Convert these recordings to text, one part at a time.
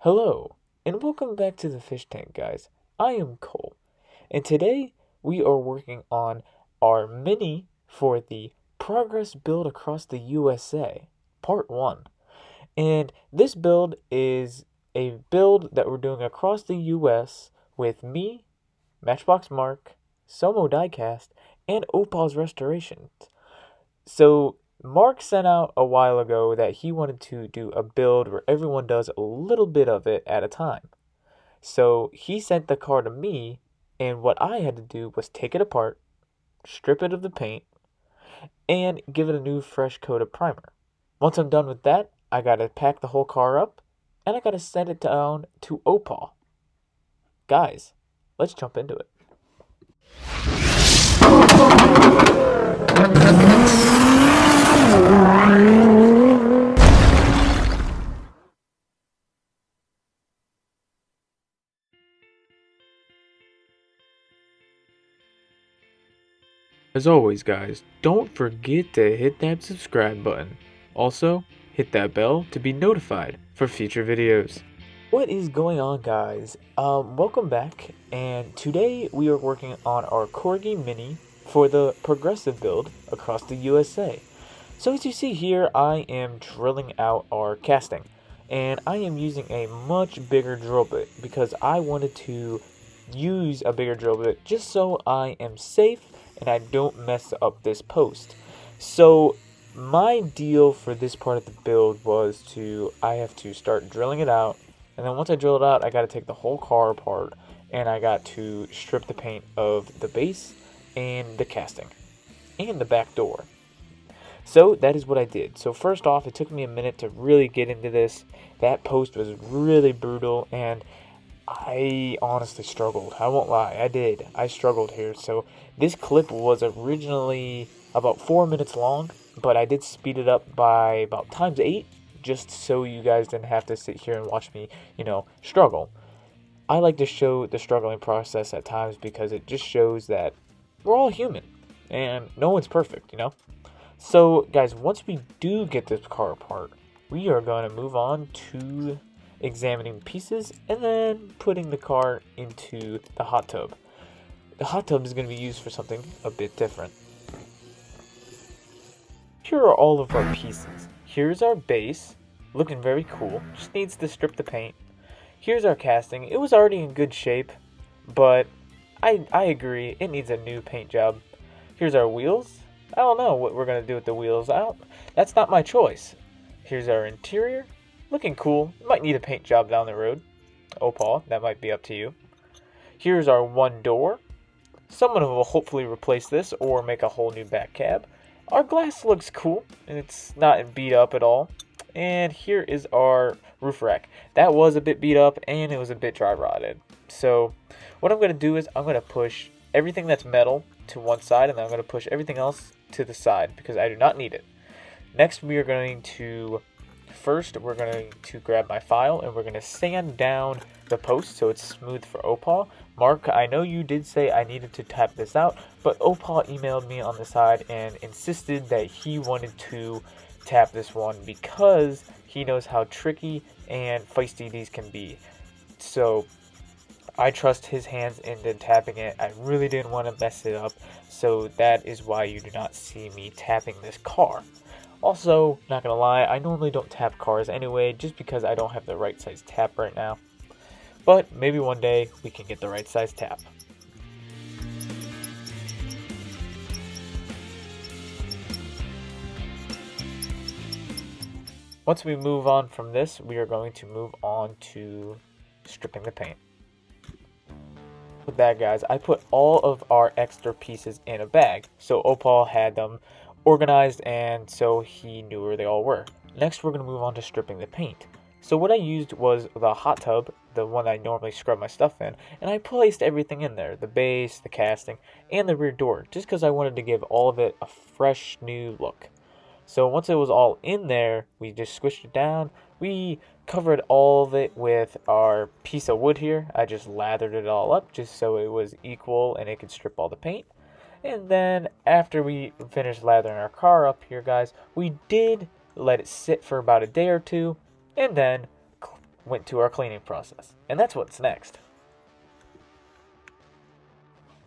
Hello, and welcome back to the fish tank, guys. I am Cole, and today we are working on our mini for the Progress Build Across the USA, Part 1. And this build is a build that we're doing across the US with me, Matchbox Mark, SOMO Diecast, and Opal's Restorations. So Mark sent out a while ago that he wanted to do a build where everyone does a little bit of it at a time. So he sent the car to me, and what I had to do was take it apart, strip it of the paint, and give it a new fresh coat of primer. Once I'm done with that, I gotta pack the whole car up, and I gotta send it down to Opal. Guys, let's jump into it. As always, guys, don't forget to hit that subscribe button. Also, hit that bell to be notified for future videos. What is going on, guys? Welcome back, and today we are working on our Corgi Mini for the progressive build across the USA. So as you see here, I am drilling out our casting, and I am using a much bigger drill bit because I wanted to use a bigger drill bit just so I am safe and I don't mess up this post. So my deal for this part of the build was I have to start drilling it out, and then once I drill it out, I got to take the whole car apart, and I got to strip the paint of the base and the casting and the back door. So that is what I did. So first off, it took me a minute to really get into this. That post was really brutal, and I honestly struggled. I won't lie, I did. I struggled here. So this clip was originally about 4 minutes long, but I did speed it up by about times 8, just so you guys didn't have to sit here and watch me, struggle. I like to show the struggling process at times because it just shows that we're all human and no one's perfect, So guys, once we do get this car apart, we are going to move on to examining pieces and then putting the car into the hot tub. The hot tub is going to be used for something a bit different. Here are all of our pieces. Here's our base, looking very cool, just needs to strip the paint. Here's our casting. It was already in good shape, but I agree, it needs a new paint job. Here's our wheels. I don't know what we're going to do with the wheels. That's not my choice. Here's our interior. Looking cool. Might need a paint job down the road. Opal, that might be up to you. Here's our one door. Someone will hopefully replace this or make a whole new back cab. Our glass looks cool, and it's not beat up at all. And here is our roof rack. That was a bit beat up, and it was a bit dry rotted. So what I'm going to do is I'm going to push everything that's metal to one side, and then I'm going to push everything else to the side because I do not need it. Next, we're going to grab my file and we're going to sand down the post so it's smooth for Opal. Mark, I know you did say I needed to tap this out, but Opal emailed me on the side and insisted that he wanted to tap this one because he knows how tricky and feisty these can be. So I trust his hands into tapping it. I really didn't want to mess it up, so that is why you do not see me tapping this car. Also, not gonna lie, I normally don't tap cars anyway, just because I don't have the right size tap right now. But maybe one day we can get the right size tap. Once we move on from this, we are going to move on to stripping the paint. With that, guys, I put all of our extra pieces in a bag, so Opal had them organized and so he knew where they all were. Next, we're going to move on to stripping the paint. So what I used was the hot tub, the one I normally scrub my stuff in, and I placed everything in there, the base, the casting, and the rear door, just because I wanted to give all of it a fresh new look. So once it was all in there, we just squished it down. We covered all of it with our piece of wood here. I just lathered it all up just so it was equal and it could strip all the paint. And then after we finished lathering our car up here, guys, we did let it sit for about a day or two and then went to our cleaning process. And that's what's next.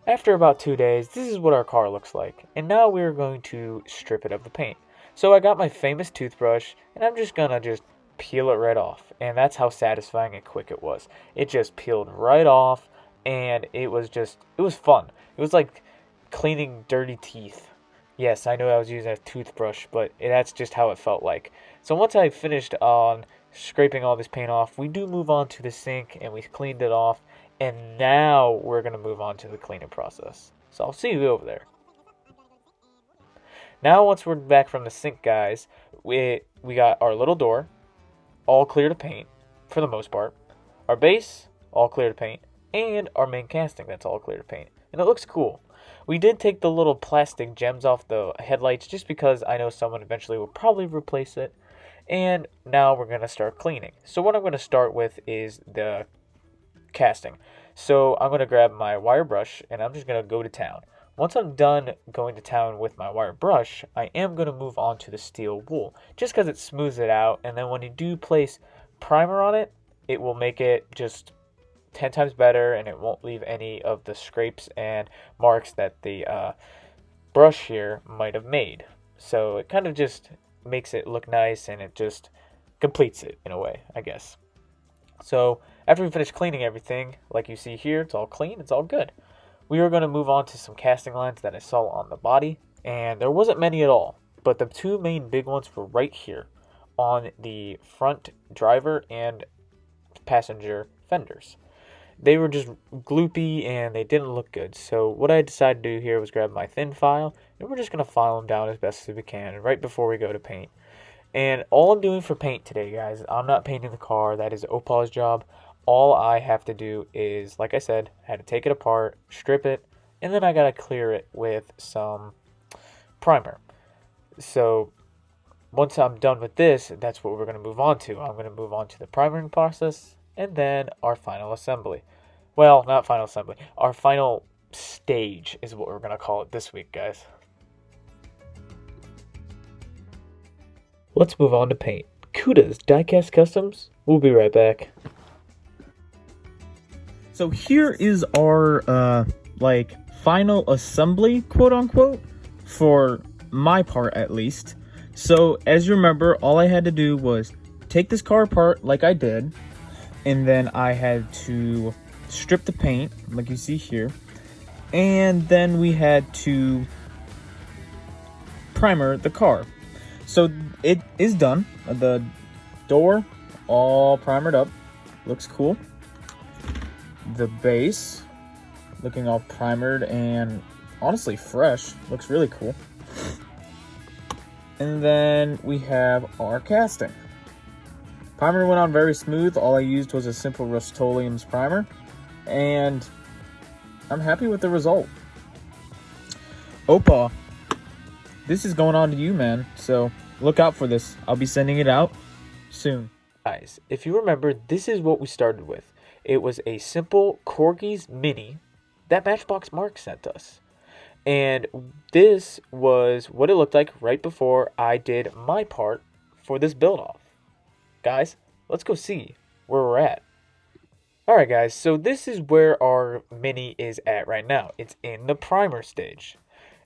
After about 2 days, this is what our car looks like. And now we're going to strip it of the paint. So I got my famous toothbrush, and I'm just gonna peel it right off. And that's how satisfying and quick it was. It just peeled right off, and it was fun. It was like cleaning dirty teeth. Yes, I know I was using a toothbrush, but that's just how it felt like. So once I finished on scraping all this paint off, we do move on to the sink, and we cleaned it off. And now we're going to move on to the cleaning process. So I'll see you over there. Now once we're back from the sink, guys, we got our little door, all clear to paint, for the most part. Our base, all clear to paint. And our main casting, that's all clear to paint. And it looks cool. We did take the little plastic gems off the headlights just because I know someone eventually will probably replace it. And now we're going to start cleaning. So what I'm going to start with is the casting. So I'm going to grab my wire brush and I'm just going to go to town. Once I'm done going to town with my wire brush, I am going to move on to the steel wool just because it smooths it out, and then when you do place primer on it, it will make it just 10 times better, and it won't leave any of the scrapes and marks that the brush here might have made. So it kind of just makes it look nice, and it just completes it in a way, I guess. So after we finish cleaning everything, like you see here, it's all clean, it's all good. We are going to move on to some casting lines that I saw on the body, and there wasn't many at all, but the two main big ones were right here on the front driver and passenger fenders. They were just gloopy and they didn't look good, so what I decided to do here was grab my thin file, and we're just going to file them down as best as we can right before we go to paint. And all I'm doing for paint today, guys, I'm not painting the car. That is Opal's job. All I have to do is, like I said, I had to take it apart, strip it, and then I got to clear it with some primer. So once I'm done with this, that's what we're going to move on to. I'm going to move on to the primering process and then our final assembly. Well, not final assembly. Our final stage is what we're going to call it this week, guys. Let's move on to paint. Cuda's Diecast Customs. We'll be right back. So here is our final assembly, quote unquote, for my part at least. So as you remember, all I had to do was take this car apart like I did, and then I had to strip the paint like you see here, and then we had to primer the car. So it is done. The door all primered up, looks cool. The base looking all primered and honestly fresh, looks really cool. And then we have our casting. Primer went on very smooth. All I used was a simple Rust-Oleum's primer, and I'm happy with the result. Opa, this is going on to you, man, so look out for this. I'll be sending it out soon. Guys, if you remember, this is what we started with. It was a simple Corgi's Mini that Matchbox Mark sent us. And this was what it looked like right before I did my part for this build-off. Guys, let's go see where we're at. Alright guys, so this is where our Mini is at right now. It's in the primer stage.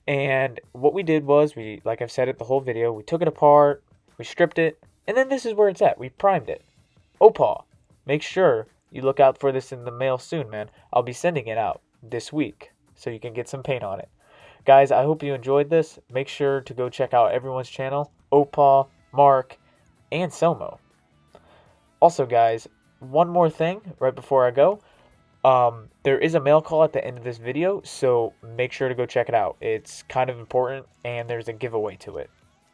And what we did was, like I've said it the whole video, we took it apart, we stripped it, and then this is where it's at. We primed it. Opal, make sure you look out for this in the mail soon, man. I'll be sending it out this week so you can get some paint on it. Guys, I hope you enjoyed this. Make sure to go check out everyone's channel, Opal, Mark, and SOMO. Also, guys, one more thing right before I go. There is a mail call at the end of this video, so make sure to go check it out. It's kind of important, and there's a giveaway to it.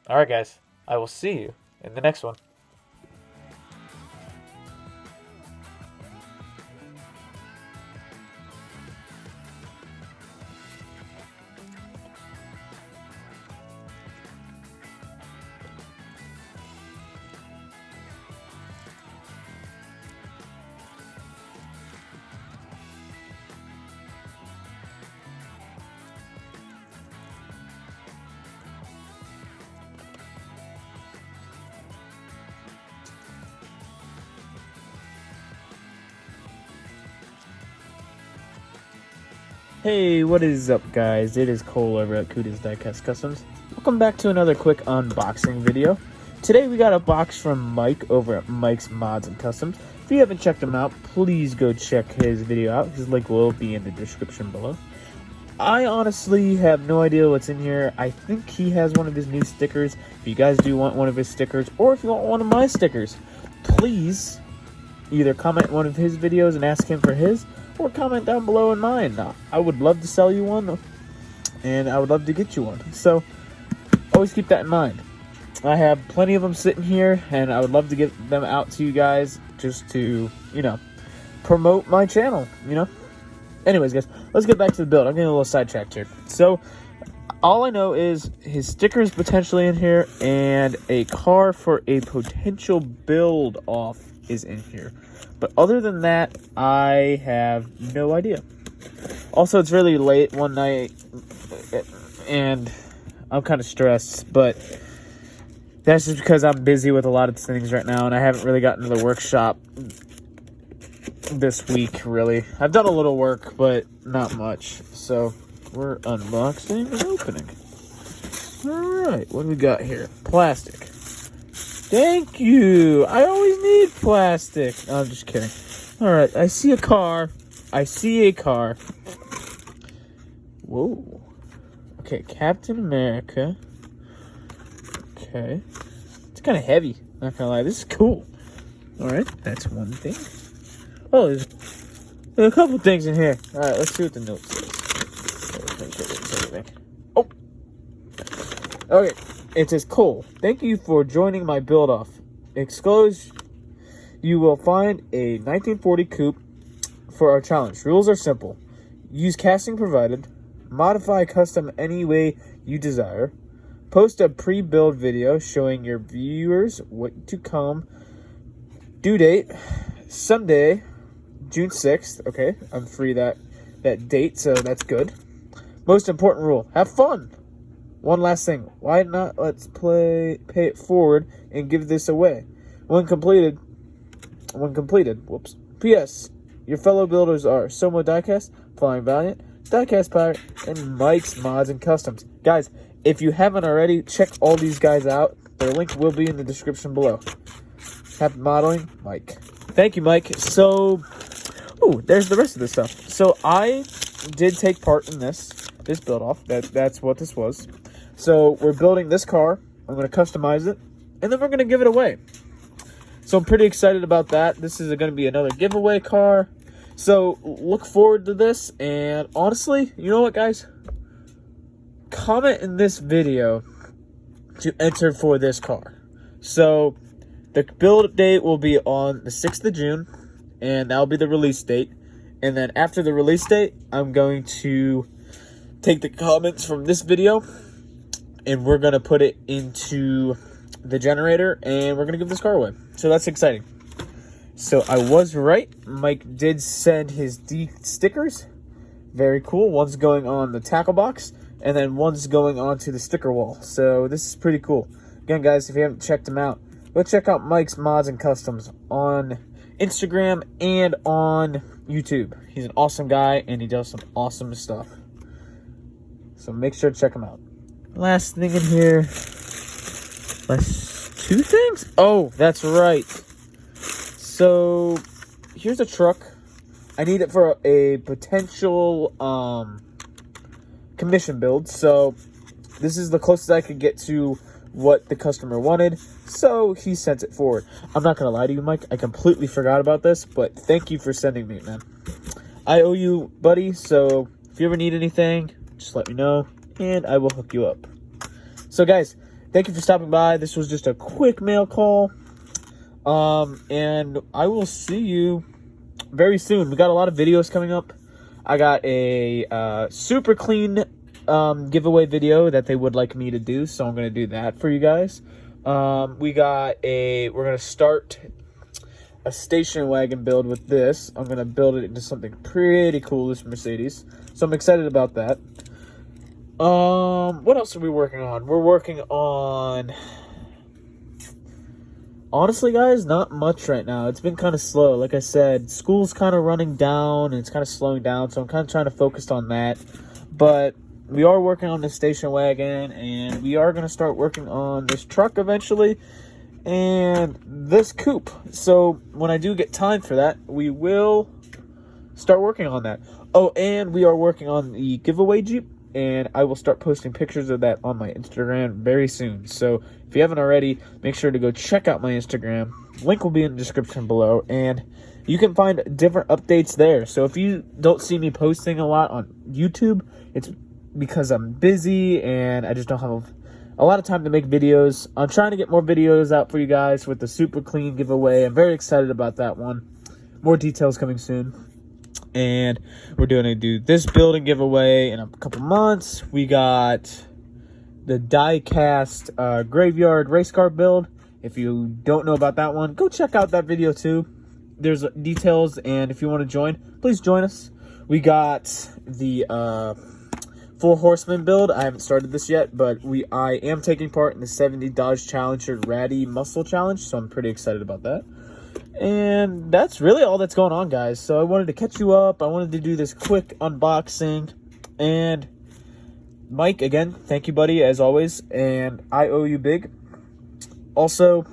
Alright, guys, I will see you in the next one. Hey, what is up, guys? It is Cole over at Cuda's Diecast Customs. Welcome back to another quick unboxing video. Today we got a box from Mike over at Mike's Mods and Customs. If you haven't checked him out, please go check his video out. His link will be in the description below. I honestly have no idea what's in here. I think he has one of his new stickers. If you guys do want one of his stickers, or if you want one of my stickers, please either comment one of his videos and ask him for his, or comment down below in mine. I would love to sell you one, and I would love to get you one. So always keep that in mind. I have plenty of them sitting here, and I would love to get them out to you guys just to, promote my channel, Anyways, guys, let's get back to the build. I'm getting a little sidetracked here. So all I know is his stickers potentially in here, and a car for a potential build off is in here. But other than that, I have no idea. Also, it's really late one night, and I'm kind of stressed, but that's just because I'm busy with a lot of things right now, and I haven't really gotten to the workshop this week, really. I've done a little work, but not much. So, we're unboxing and opening. Alright, what do we got here? Plastic. Thank you! I always need plastic. No, I'm just kidding. Alright, I see a car. Whoa. Okay, Captain America. Okay. It's kind of heavy, not gonna lie. This is cool. Alright, that's one thing. Oh, there's a couple things in here. Alright, let's see what the note says. Oh! Okay, it says, Cole, thank you for joining my build-off. Exclosed, you will find a 1940 coupe for our challenge. Rules are simple. Use casting provided. Modify custom any way you desire. Post a pre-build video showing your viewers what to come. Due date, Sunday, June 6th. Okay, I'm free that date, so that's good. Most important rule, have fun. One last thing, why not pay it forward and give this away? When completed, whoops. P.S. Your fellow builders are SOMO Diecast, Flying Valiant, Diecast Pirate, and Mike's Mods and Customs. Guys, if you haven't already, check all these guys out. Their link will be in the description below. Happy modeling, Mike. Thank you, Mike. So, there's the rest of this stuff. So I did take part in this build-off. That's what this was. So we're building this car. I'm going to customize it, and then we're going to give it away. So I'm pretty excited about that. This is going to be another giveaway car. So look forward to this. And honestly, you know what, guys? Comment in this video to enter for this car. So the build date will be on the 6th of June, and that'll be the release date. And then after the release date, I'm going to take the comments from this video, and we're going to put it into the generator, and we're going to give this car away. So that's exciting. So I was right. Mike did send his stickers. Very cool. One's going on the tackle box, and then one's going onto the sticker wall. So this is pretty cool. Again, guys, if you haven't checked him out, go check out Mike's Mods and Customs on Instagram and on YouTube. He's an awesome guy, and he does some awesome stuff. So make sure to check him out. Last thing in here. Two things? Oh, that's right. So here's a truck. I need it for a potential commission build. So this is the closest I could get to what the customer wanted. So he sent it forward. I'm not going to lie to you, Mike. I completely forgot about this, but thank you for sending me, man. I owe you, buddy. So if you ever need anything, just let me know, and I will hook you up. So, guys, thank you for stopping by. This was just a quick mail call. And I will see you very soon. We got a lot of videos coming up. I got a super clean giveaway video that they would like me to do, so I'm going to do that for you guys. We're going to start a station wagon build with this. I'm going to build it into something pretty cool, this Mercedes. So I'm excited about that. What else are we working on? We're working on Honestly, guys, not much right now. It's been kind of slow. Like I said, school's kind of running down and it's kind of slowing down, so I'm kind of trying to focus on that. But we are working on the station wagon, and we are going to start working on this truck eventually and this coupe. So when I do get time for that, we will start working on that. Oh, and we are working on the giveaway Jeep, and I will start posting pictures of that on my Instagram very soon. So if you haven't already, make sure to go check out my Instagram. Link will be in the description below, and you can find different updates there. So if you don't see me posting a lot on YouTube, it's because I'm busy and I just don't have a lot of time to make videos. I'm trying to get more videos out for you guys with the super clean giveaway. I'm very excited about that one. More details coming soon. And we're going to do this building giveaway in a couple months. We got the Diecast graveyard race car build. If you don't know about that one, go check out that video too. There's details, and if you want to join, please join us. We got the 4 Horsemen build. I haven't started this yet, but I am taking part in the 70 Dodge Challenger Ratty Muscle Challenge, so I'm pretty excited about that. And that's really all that's going on, guys. So I wanted to catch you up. I wanted to do this quick unboxing. And Mike, again, thank you, buddy, as always. And I owe you big. Also,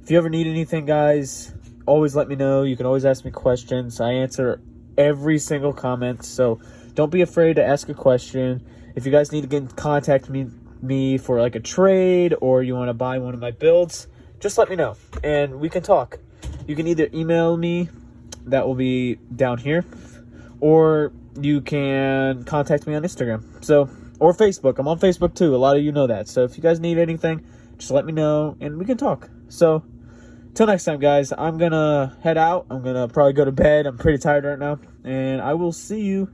if you ever need anything, guys, always let me know. You can always ask me questions. I answer every single comment. So don't be afraid to ask a question. If you guys need to get in contact with me for like a trade, or you want to buy one of my builds, just let me know and we can talk. You can either email me, that will be down here, or you can contact me on Instagram, or Facebook. I'm on Facebook too. A lot of you know that. So if you guys need anything, just let me know and we can talk. So till next time, guys, I'm gonna head out. I'm gonna probably go to bed. I'm pretty tired right now, and I will see you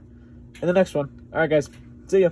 in the next one. All right, guys, see ya.